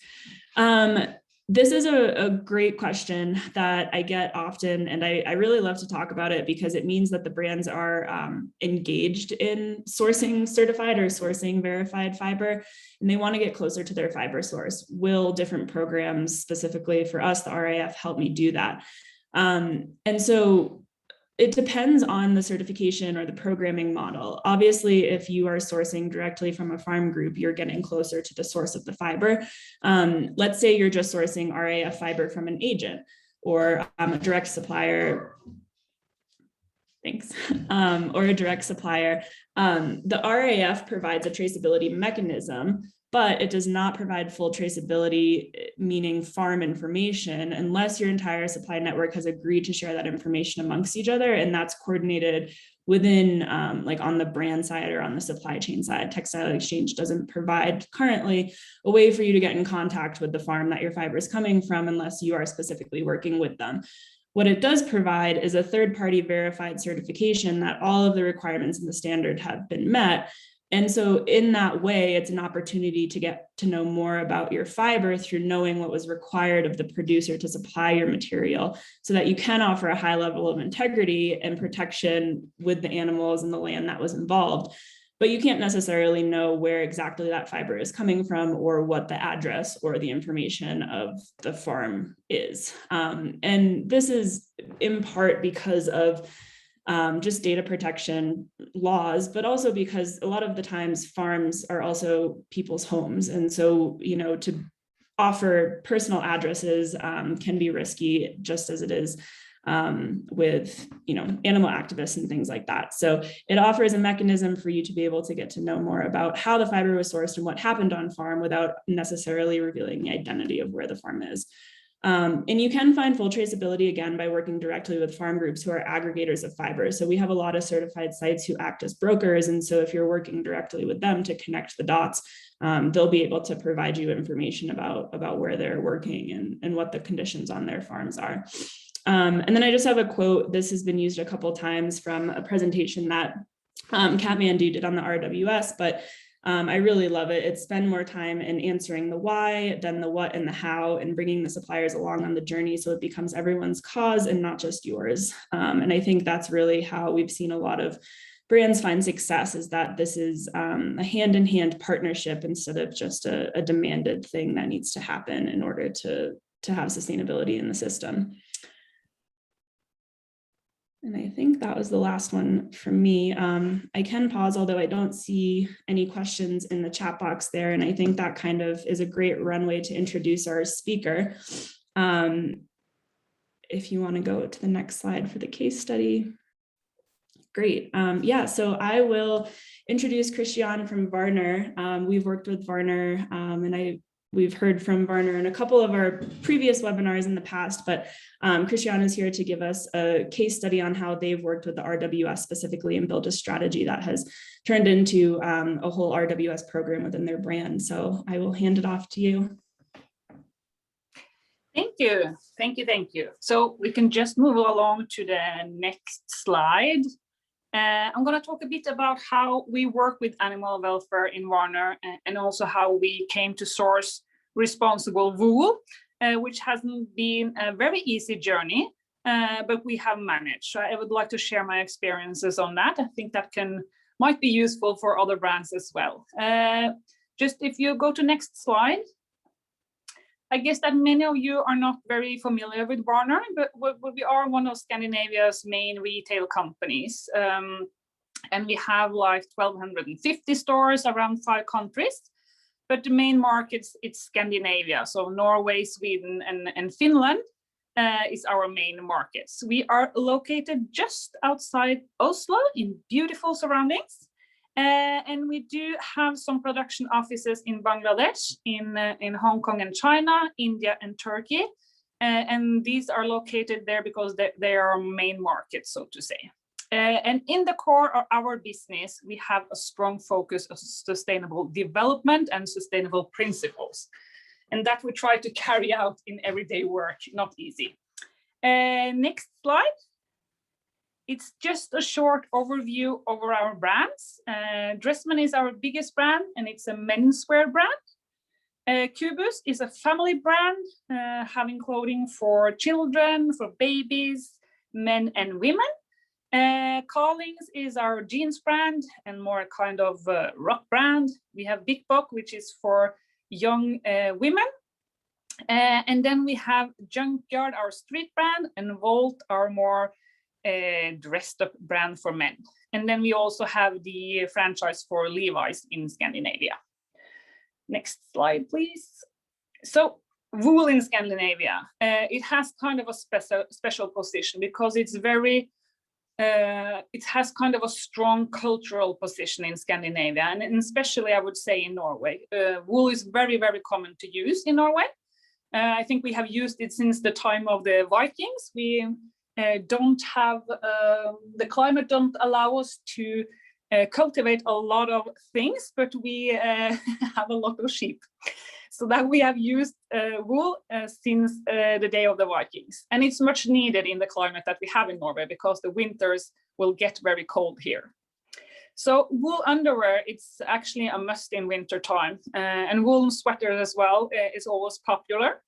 This is a great question that I get often, and I really love to talk about it because it means that the brands are engaged in sourcing certified or sourcing verified fiber, and they want to get closer to their fiber source. Will different programs, specifically for us, the RAF, help me do that? And so it depends on the certification or the programming model. Obviously, if you are sourcing directly from a farm group, you're getting closer to the source of the fiber. Let's say you're just sourcing RAF fiber from an agent or a direct supplier. Thanks. Or a direct supplier. The RAF provides a traceability mechanism, but it does not provide full traceability, meaning farm information, unless your entire supply network has agreed to share that information amongst each other. And that's coordinated within, like on the brand side or on the supply chain side. Textile Exchange doesn't provide currently a way for you to get in contact with the farm that your fiber is coming from unless you are specifically working with them. What it does provide is a third-party verified certification that all of the requirements in the standard have been met. And so in that way, it's an opportunity to get to know more about your fiber through knowing what was required of the producer to supply your material so that you can offer a high level of integrity and protection with the animals and the land that was involved. But you can't necessarily know where exactly that fiber is coming from or what the address or the information of the farm is. And this is in part because of just data protection laws, but also because a lot of the times farms are also people's homes. And so, to offer personal addresses can be risky, just as it is with, animal activists and things like that. So it offers a mechanism for you to be able to get to know more about how the fiber was sourced and what happened on farm without necessarily revealing the identity of where the farm is. And you can find full traceability again by working directly with farm groups who are aggregators of fiber. So we have a lot of certified sites who act as brokers. And so if you're working directly with them to connect the dots, they'll be able to provide you information about where they're working and what the conditions on their farms are. And then I just have a quote. This has been used a couple of times from a presentation that Kathmandu did on the RWS, but I really love it. It's spend more time in answering the why than the what and the how, and bringing the suppliers along on the journey so it becomes everyone's cause and not just yours. And I think that's really how we've seen a lot of brands find success, is that this is a hand-in-hand partnership instead of just a demanded thing that needs to happen in order to have sustainability in the system. And I think that was the last one from me. I can pause, although I don't see any questions in the chat box there. And I think that kind of is a great runway to introduce our speaker. If you want to go to the next slide for the case study. Great. Yeah, so I will introduce Christian from Varner. We've worked with Varner and we've heard from Varner in a couple of our previous webinars in the past, but Christian is here to give us a case study on how they've worked with the RWS specifically and built a strategy that has turned into a whole RWS program within their brand. So I will hand it off to you. Thank you. Thank you. Thank you. So we can just move along to the next slide. I'm going to talk a bit about how we work with animal welfare in Varner and also how we came to source responsible wool, which hasn't been a very easy journey, but we have managed. So I would like to share my experiences on that. I think that might be useful for other brands as well. Just if you go to next slide. I guess that many of you are not very familiar with Varner, but we are one of Scandinavia's main retail companies. And we have like 1,250 stores around 5 countries. But the main markets, it's Scandinavia. So Norway, Sweden, and Finland is our main markets. We are located just outside Oslo in beautiful surroundings. And we do have some production offices in Bangladesh, in Hong Kong and China, India and Turkey. And these are located there because they are our main markets, so to say. And in the core of our business, we have a strong focus on sustainable development and sustainable principles. And that we try to carry out in everyday work, not easy. Next slide. It's just a short overview over our brands. Dressman is our biggest brand, and it's a menswear brand. Cubus is a family brand, having clothing for children, for babies, men and women. Carlings is our jeans brand and more kind of rock brand. We have Big Bock, which is for young women. And then we have Junkyard, our street brand, and Volt, our more dressed up brand for men. And then we also have the franchise for Levi's in Scandinavia. Next slide, please. So wool in Scandinavia, it has kind of a special position because it's very, it has kind of a strong cultural position in Scandinavia, and especially I would say in Norway. Wool is very, very common to use in Norway. I think we have used it since the time of the Vikings. We don't have, the climate don't allow us to cultivate a lot of things, but we have a lot of sheep. So that we have used wool since the day of the Vikings. And it's much needed in the climate that we have in Norway because the winters will get very cold here. So wool underwear, it's actually a must in winter time. And woolen sweaters as well is always popular.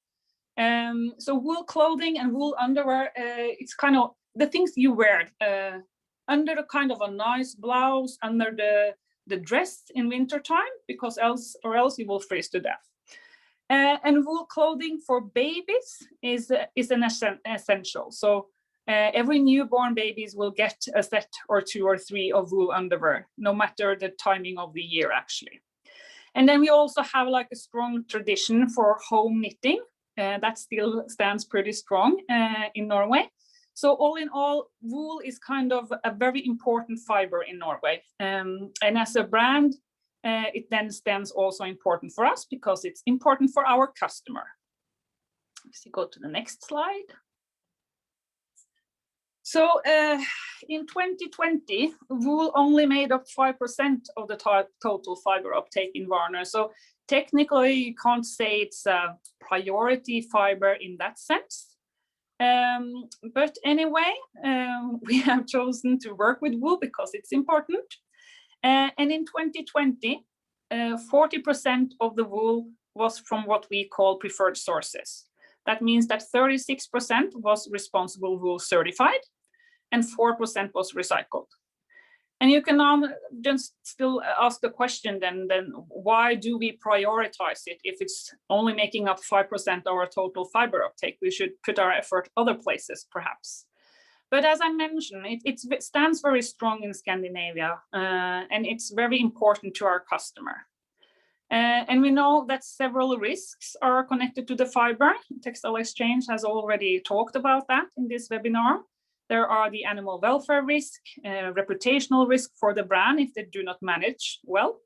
So wool clothing and wool underwear, it's kind of the things you wear under a kind of a nice blouse, under the dress in winter time, because else you will freeze to death. And wool clothing for babies is an essential. So every newborn babies will get a set or 2 or 3 of wool underwear, no matter the timing of the year, actually. And then we also have like a strong tradition for home knitting. That still stands pretty strong in Norway. So all in all, wool is kind of a very important fiber in Norway. And as a brand, it then stands also important for us because it's important for our customer. Let's go to the next slide. So in 2020, wool only made up 5% of the total fiber uptake in Varner. So technically, you can't say it's a priority fiber in that sense. But anyway, we have chosen to work with wool because it's important. And in 2020, 40% of the wool was from what we call preferred sources. That means that 36% was responsible wool certified and 4% was recycled. And you can just still ask the question then why do we prioritize it if it's only making up 5% of our total fiber uptake? We should put our effort other places, perhaps. But as I mentioned, it stands very strong in Scandinavia, and it's very important to our customer. And we know that several risks are connected to the fiber. Textile Exchange has already talked about that in this webinar. There are the animal welfare risk, reputational risk for the brand if they do not manage well.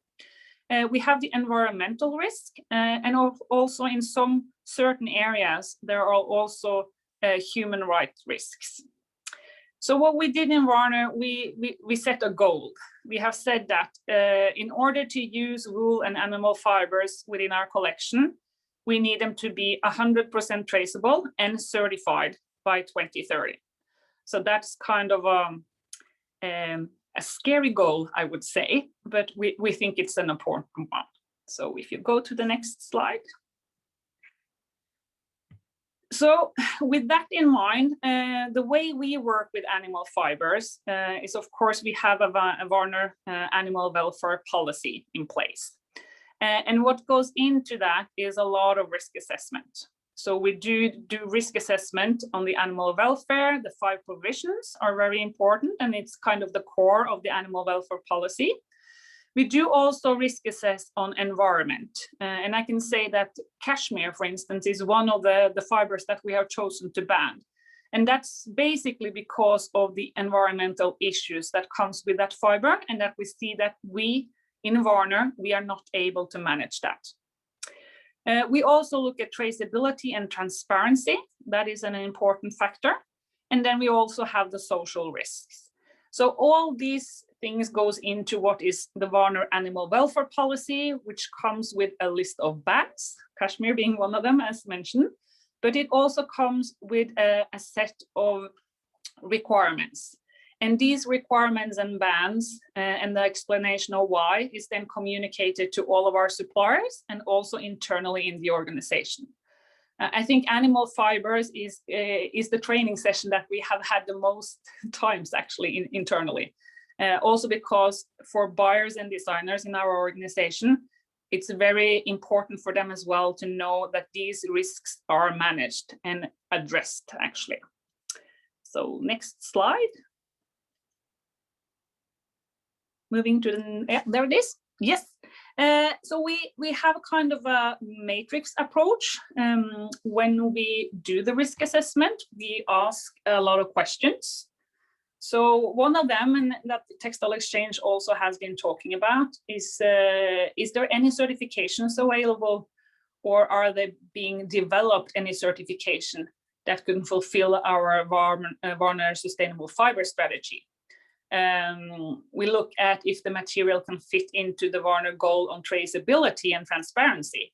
We have the environmental risk, and also in some certain areas, there are also human rights risks. So what we did in Varner, we set a goal. We have said that in order to use wool and animal fibers within our collection, we need them to be 100% traceable and certified by 2030. So that's kind of a scary goal, I would say, but we think it's an important one. So if you go to the next slide. So with that in mind, the way we work with animal fibers is, of course, we have a Varner animal welfare policy in place. And what goes into that is a lot of risk assessment. So we do risk assessment on the animal welfare. The 5 provisions are very important, and it's kind of the core of the animal welfare policy. We do also risk assess on environment. And I can say that cashmere, for instance, is one of the fibers that we have chosen to ban. And that's basically because of the environmental issues that comes with that fiber, and that we see that we in Warner, we are not able to manage that. We also look at traceability and transparency. That is an important factor. And then we also have the social risks. So all these things goes into what is the Warner Animal Welfare Policy, which comes with a list of bans, cashmere being one of them, as mentioned. But it also comes with a set of requirements. And these requirements and bans and the explanation of why is then communicated to all of our suppliers and also internally in the organization. I think animal fibers is the training session that we have had the most times actually internally. Also because for buyers and designers in our organization, it's very important for them as well to know that these risks are managed and addressed actually. So next slide. Moving to the, yeah, there it is. Yes. So we have kind of a matrix approach. When we do the risk assessment, we ask a lot of questions. So one of them, and that the Textile Exchange also has been talking about, is there any certifications available, or are they being developed any certification that can fulfill our Warner Sustainable Fiber Strategy? We look at if the material can fit into the Warner goal on traceability and transparency,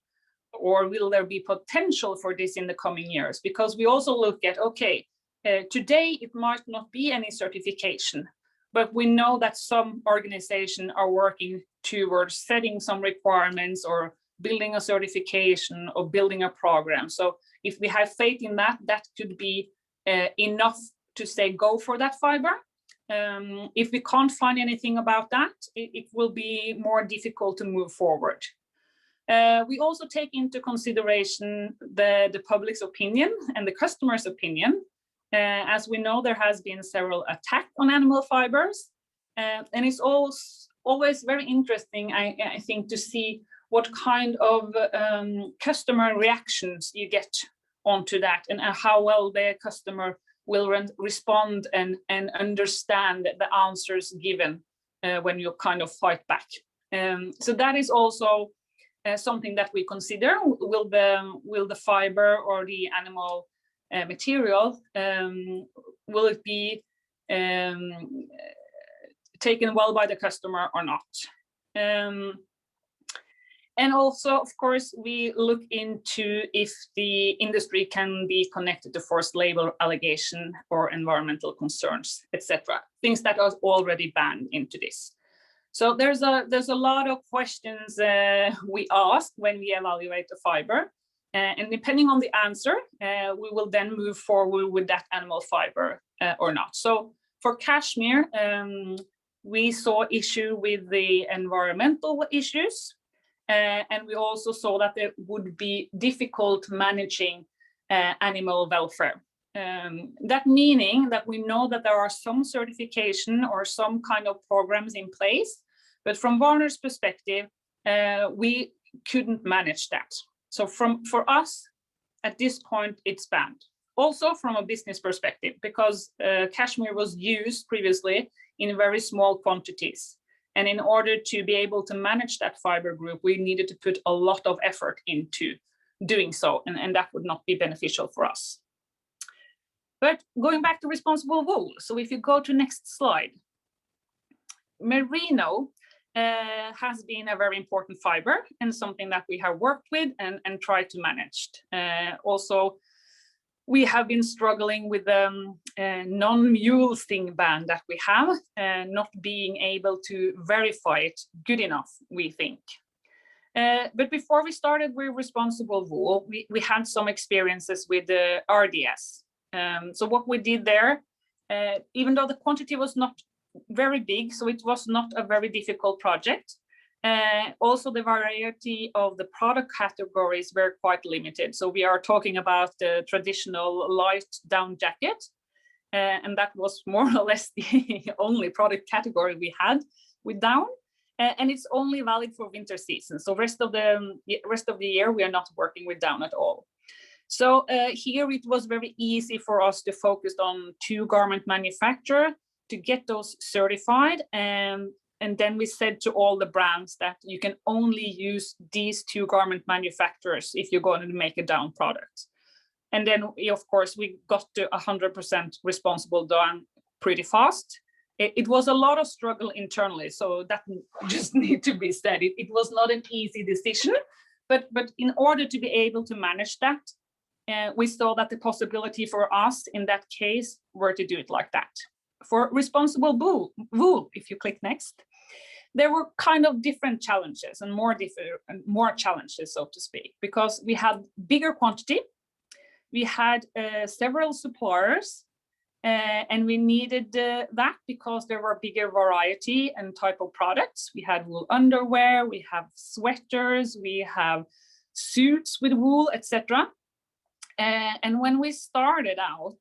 or will there be potential for this in the coming years? Because we also look at, okay, today it might not be any certification, but we know that some organizations are working towards setting some requirements or building a certification or building a program. So if we have faith in that, that could be enough to say go for that fiber. If we can't find anything about that, it will be more difficult to move forward. We also take into consideration the public's opinion and the customer's opinion. As we know, there has been several attacks on animal fibers. And it's always very interesting, I think, to see what kind of customer reactions you get onto that, and how well the customer will respond and understand the answers given when you kind of fight back. So that is also something that we consider. Will the fiber or the animal material, will it be taken well by the customer or not? And also, of course, we look into if the industry can be connected to forced labor allegation or environmental concerns, etc. Things that are already banned into this. So there's a lot of questions we ask when we evaluate the fiber. And depending on the answer, we will then move forward with that animal fiber or not. So for cashmere, we saw issue with the environmental issues. And we also saw that it would be difficult managing animal welfare. That meaning that we know that there are some certification or some kind of programs in place, but from Warner's perspective, we couldn't manage that. So for us, at this point, it's banned. Also from a business perspective, because cashmere was used previously in very small quantities. And in order to be able to manage that fiber group, we needed to put a lot of effort into doing so, and that would not be beneficial for us. But going back to responsible wool, so if you go to next slide, merino has been a very important fiber and something that we have worked with and tried to manage. Also, we have been struggling with the non-mule thing ban that we have, not being able to verify it good enough, we think. But before we started with responsible wool, we had some experiences with the RDS. So what we did there, even though the quantity was not very big, so it was not a very difficult project, Also, the variety of the product categories were quite limited. So we are talking about the traditional light down jacket, and that was more or less the only product category we had with down. And it's only valid for winter season. So rest of the year, we are not working with down at all. So here it was very easy for us to focus on 2 garment manufacturers to get those certified. And then we said to all the brands that you can only use these 2 garment manufacturers if you're going to make a down product. And then, of course, we got to 100% responsible down pretty fast. It was a lot of struggle internally, so that just need to be said. It was not an easy decision, but in order to be able to manage that, we saw that the possibility for us in that case were to do it like that. For responsible wool, if you click next, there were kind of different challenges and more challenges, so to speak, because we had bigger quantity, we had several suppliers, and we needed that because there were bigger variety and type of products. We had wool underwear, we have sweaters, we have suits with wool, etc. And when we started out,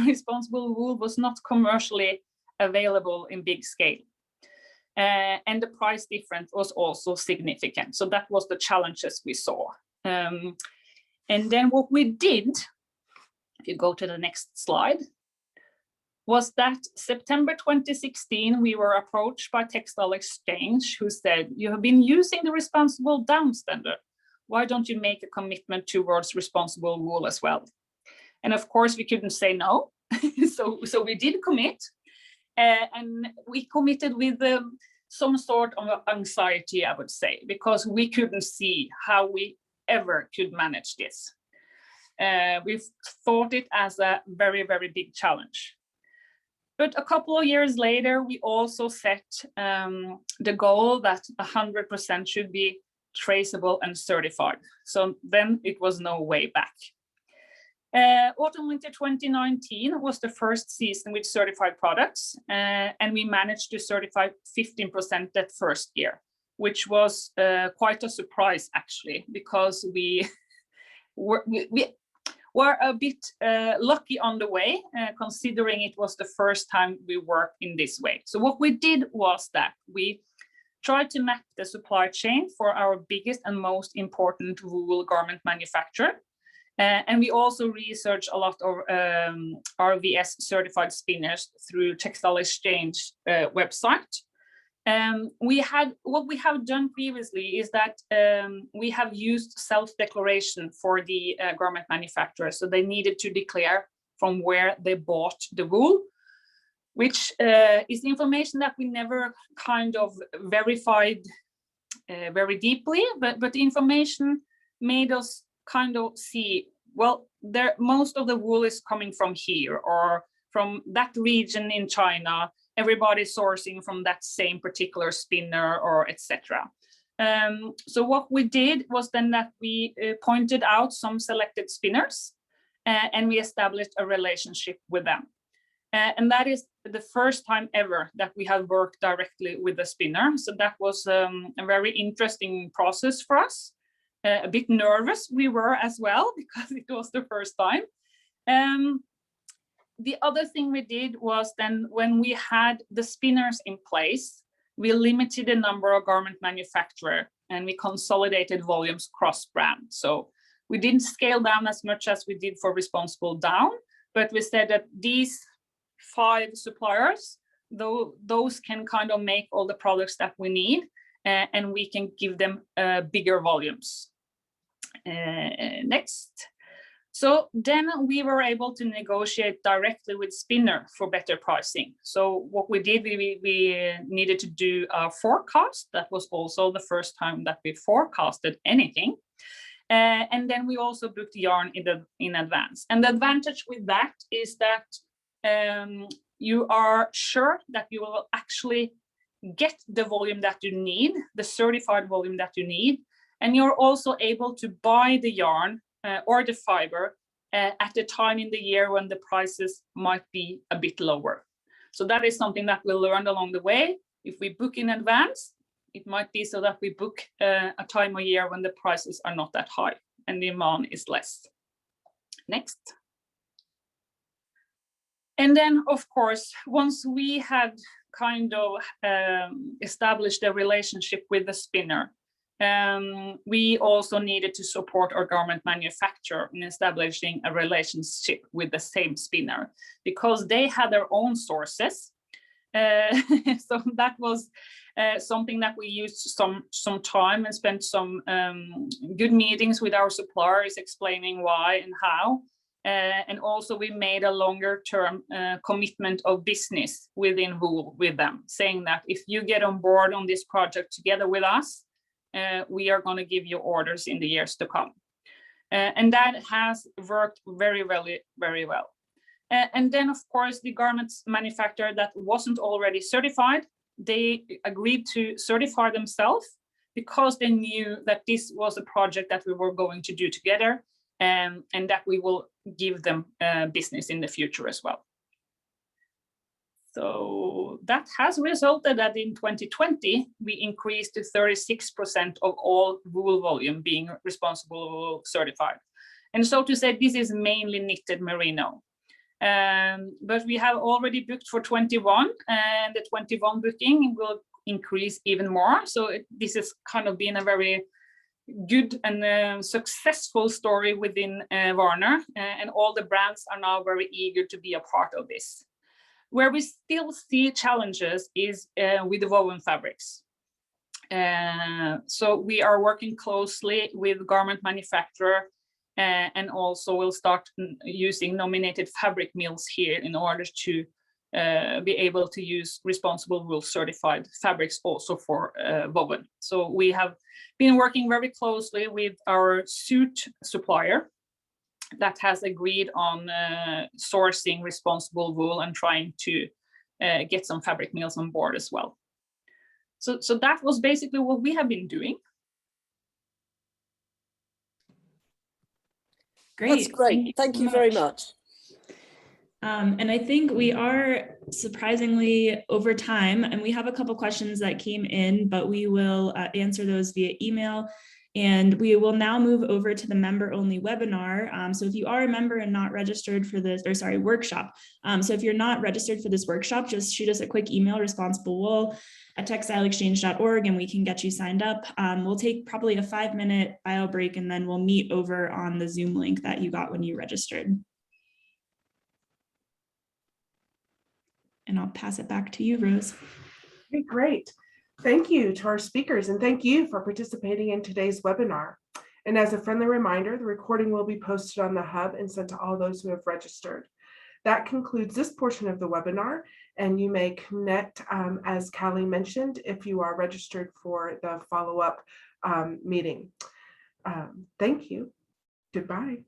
responsible wool was not commercially available in big scale. And the price difference was also significant. So that was the challenges we saw. And then what we did, if you go to the next slide, was that September 2016, we were approached by Textile Exchange, who said, you have been using the responsible down standard. Why don't you make a commitment towards responsible wool as well? And of course, we couldn't say no. so we did commit. And we committed with some sort of anxiety, I would say, because we couldn't see how we ever could manage this. We thought it as a very, very big challenge. But a couple of years later, we also set the goal that 100% should be traceable and certified. So then it was no way back. Autumn winter 2019 was the first season with certified products, and we managed to certify 15% that first year, which was quite a surprise actually, because we were a bit lucky on the way, considering it was the first time we worked in this way. So what we did was that we tried to map the supply chain for our biggest and most important wool garment manufacturer. And we also researched a lot of RVS certified spinners through Textile Exchange website. What we have done previously is that we have used self-declaration for the garment manufacturer. So they needed to declare from where they bought the wool, which is information that we never kind of verified very deeply, but the information made us kind of see, well, most of the wool is coming from here or from that region in China. Everybody's sourcing from that same particular spinner or etc. So what we did was then that we pointed out some selected spinners and we established a relationship with them. And that is the first time ever that we have worked directly with a spinner. So that was a very interesting process for us. A bit nervous we were as well, because it was the first time. The other thing we did was then when we had the spinners in place, we limited the number of garment manufacturers and we consolidated volumes cross-brand. So we didn't scale down as much as we did for responsible down, but we said that these 5 suppliers, those can kind of make all the products that we need, and we can give them bigger volumes. Next. So then we were able to negotiate directly with spinner for better pricing. So what we did, we needed to do a forecast. That was also the first time that we forecasted anything. And then we also booked yarn in advance. And the advantage with that is that you are sure that you will actually get the volume that you need, the certified volume that you need. And you're also able to buy the yarn or the fiber at the time in the year when the prices might be a bit lower. So that is something that we learned along the way. If we book in advance, it might be so that we book a time of year when the prices are not that high and the demand is less. Next. And then, of course, once we had kind of established a relationship with the spinner, we also needed to support our garment manufacturer in establishing a relationship with the same spinner, because they had their own sources. So that was something that we used some time and spent some good meetings with our suppliers explaining why and how. And also we made a longer term commitment of business within wool with them, saying that if you get on board on this project together with us, we are going to give you orders in the years to come. And that has worked very well. And then, of course, the garments manufacturer that wasn't already certified, they agreed to certify themselves because they knew that this was a project that we were going to do together, and that we will give them business in the future as well. So that has resulted that in 2020, we increased to 36% of all wool volume being responsible wool certified. And so to say, this is mainly knitted merino. But we have already booked for 21, and the 21 booking will increase even more. So this has kind of been a very good and successful story within Varner, and all the brands are now very eager to be a part of this. Where we still see challenges is with the woven fabrics. So we are working closely with garment manufacturer, and also we'll start using nominated fabric mills here in order to be able to use responsible wool certified fabrics also for woven. So we have been working very closely with our suit supplier that has agreed on sourcing responsible wool and trying to get some fabric mills on board as well. So that was basically what we have been doing. Great. That's great. Thank you very much. And I think we are surprisingly over time, and we have a couple questions that came in, but we will answer those via email. And we will now move over to the member-only webinar. So if you are a member and not registered for this, or sorry, workshop. So if you're not registered for this workshop, just shoot us a quick email, responsiblewool@textileexchange.org, and we can get you signed up. We'll take probably a 5-minute bio break, and then we'll meet over on the Zoom link that you got when you registered. And I'll pass it back to you, Rose. Okay, great. Thank you to our speakers, and thank you for participating in today's webinar. And as a friendly reminder, the recording will be posted on the Hub and sent to all those who have registered. That concludes this portion of the webinar, and you may connect, as Callie mentioned, if you are registered for the follow-up meeting. Thank you. Goodbye.